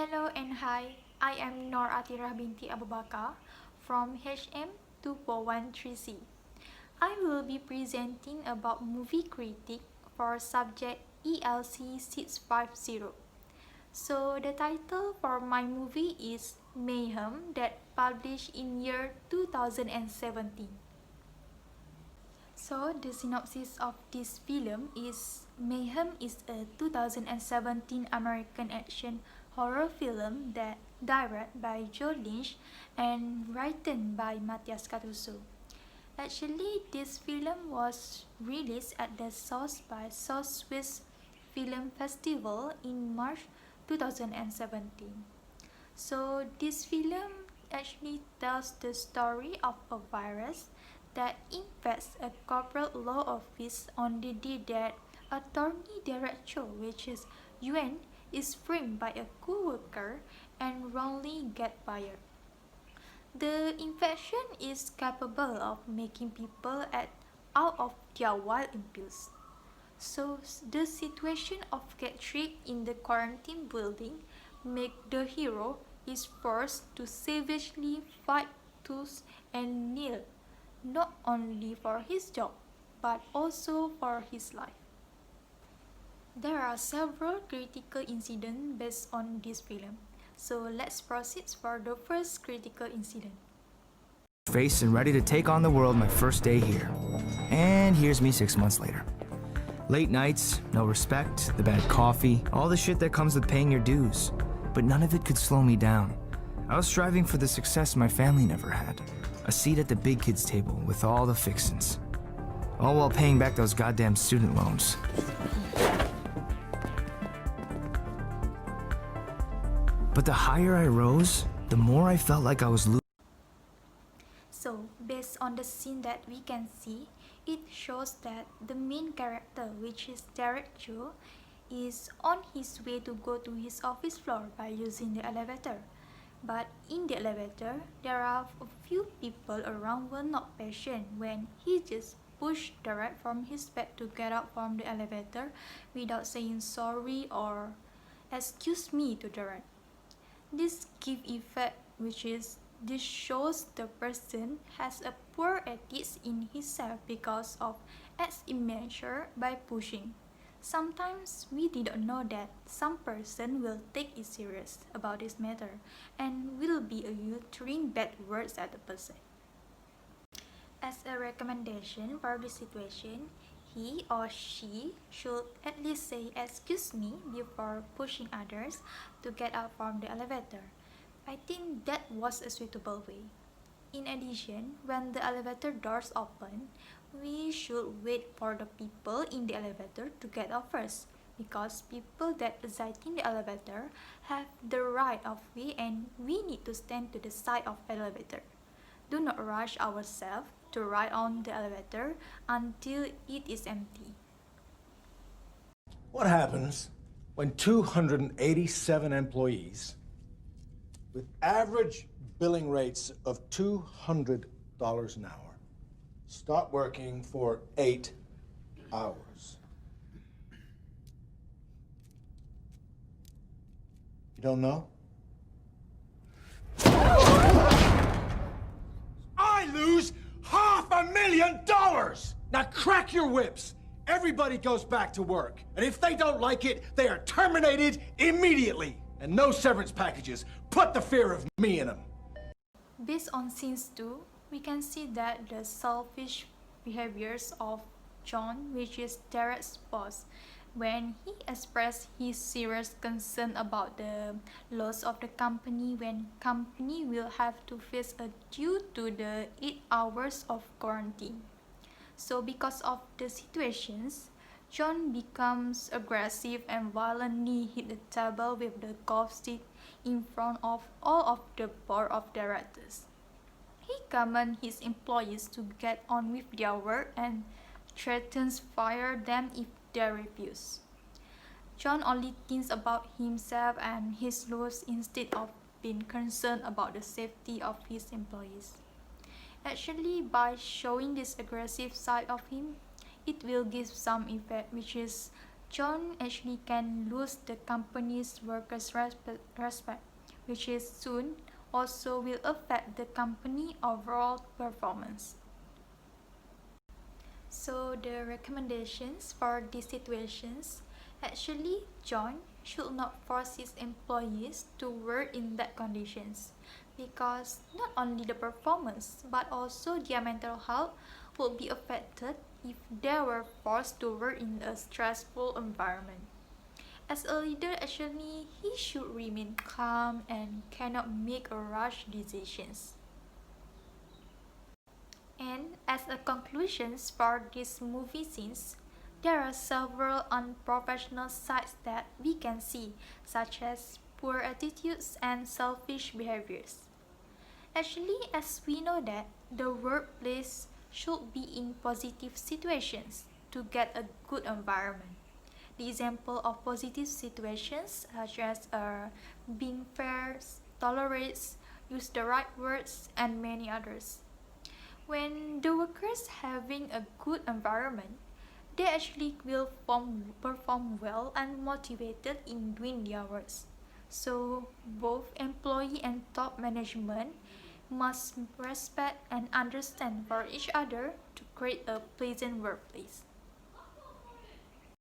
Hello and hi, I am Nor Atirah binti Abu Bakar from HM 2413C. I will be presenting about movie critic for subject ELC650. So the title for my movie is Mayhem that published in year 2017. So the synopsis of this film is Mayhem is a 2017 American action horror film that directed by Joe Lynch and written by Matias Catuso. Actually, this film was released at the South by Southwest Film Festival in March 2017. So this film actually tells the story of a virus that infects a corporate law office on the day that attorney director, which is Yuan, is framed by a co-worker and wrongly get fired. The infection is capable of making people act out of their wild impulse. So the situation of get trapped in the quarantine building make the hero is forced to savagely fight tooth and nail, not only for his job, but also for his life. There are several critical incidents based on this film. So let's proceed for the first critical incident. Face and ready to take on the world my first day here. And here's me 6 months later. Late nights, no respect, the bad coffee, all the shit that comes with paying your dues. But none of it could slow me down. I was striving for the success my family never had. A seat at the big kids table with all the fixins'. All while paying back those goddamn student loans. But the higher I rose, the more I felt like I was losing. So, based on the scene that we can see, it shows that the main character, which is Derek Joe, is on his way to go to his office floor by using the elevator. But in the elevator, there are a few people around who are not patient when he just pushed Derek from his bed to get out from the elevator without saying sorry or excuse me to Derek. This give effect, which is this shows the person has a poor ethics in himself because of as immature by pushing. Sometimes we didn't know that some person will take it serious about this matter and will be uttering bad words at the person. As a recommendation for this situation, he or she should at least say excuse me before pushing others to get out from the elevator. I think that was a suitable way. In addition, when the elevator doors open, we should wait for the people in the elevator to get out first, because people that reside in the elevator have the right of way and we need to stand to the side of the elevator. Do not rush ourselves to ride on the elevator until it is empty. What happens when 287 employees with average billing rates of $200 an hour start working for 8 hours? You don't know? I lose $500,000! Now crack your whips! Everybody goes back to work. And if they don't like it, they are terminated immediately. And no severance packages. Put the fear of me in them. Based on scenes 2, we can see that the selfish behaviors of John, which is Derek's boss, when he expressed his serious concern about the loss of the company when company will have to face a due to the 8 hours of quarantine. So because of the situations, John becomes aggressive and violently hit the table with the golf stick in front of all of the board of directors. He commands his employees to get on with their work and threatens fire them if they refuse. John only thinks about himself and his loss instead of being concerned about the safety of his employees. Actually, by showing this aggressive side of him, it will give some effect, which is John actually can lose the company's workers' respect, which is soon also will affect the company overall performance. So the recommendations for these situations, actually John should not force his employees to work in that conditions, because not only the performance but also their mental health will be affected if they were forced to work in a stressful environment. As a leader, actually he should remain calm and cannot make a rush decisions. And as a conclusions for these movie scenes, there are several unprofessional sides that we can see, such as poor attitudes and selfish behaviors. Actually, as we know that the workplace should be in positive situations to get a good environment. The example of positive situations such as being fair, tolerates, use the right words, and many others. When the workers having a good environment, they actually will perform well and motivated in doing their works. So both employee and top management must respect and understand for each other to create a pleasant workplace.